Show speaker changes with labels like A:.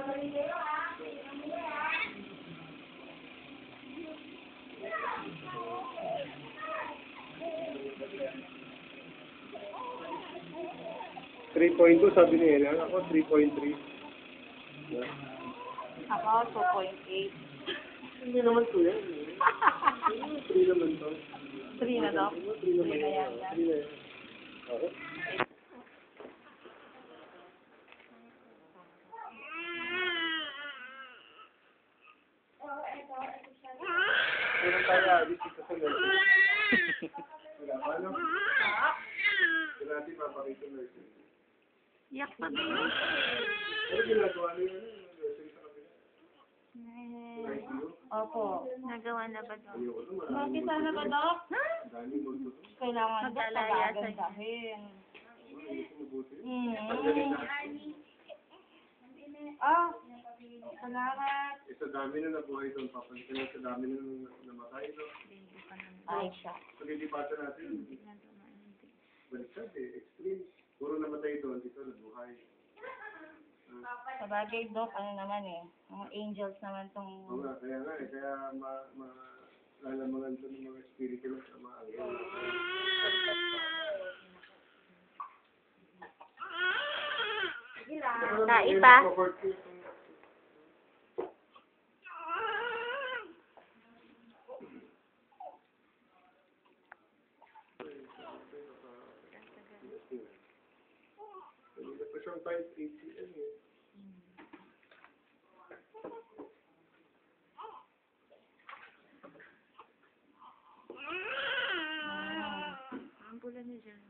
A: $3.2 sabi ni Ellen. Ako 3.3. Yeah.
B: Ako, 2.8.
A: Hindi naman 2 yan. 3 naman to.
B: 3 na to?
A: 3 naman
B: na yan.
A: 3 na yan. Okay. Meron tayo dito sa nursing. Wala pa, no? Hindi natin papakita nursing.
B: Yak pa, baby.
A: Ano ginagawa nyo yun? Nursing sa kabila?
B: Opo. Nagawa na ba, Dok?
A: Ayoko naman.
B: Makita na ba, Dok?
A: Dami mo ito.
B: Kailangan Dok, pagagandahin. Ah, salamat.
A: Sa dami na nabuhay doon, papalitan na sa dami na namatay doon.
B: Ay, siya.
A: Pag-idipatan natin, baliktad extreme. Puro namatay doon, dito nabuhay.
B: Sa bagay, Dok, ano naman mga angels naman tong...
A: Oo nga, kaya lalamangan ito ng mga espiritu na sa mga angel.
B: Kaipa.
A: Hindi pa siyang type ACN eh.
B: Ang pula niya dyan.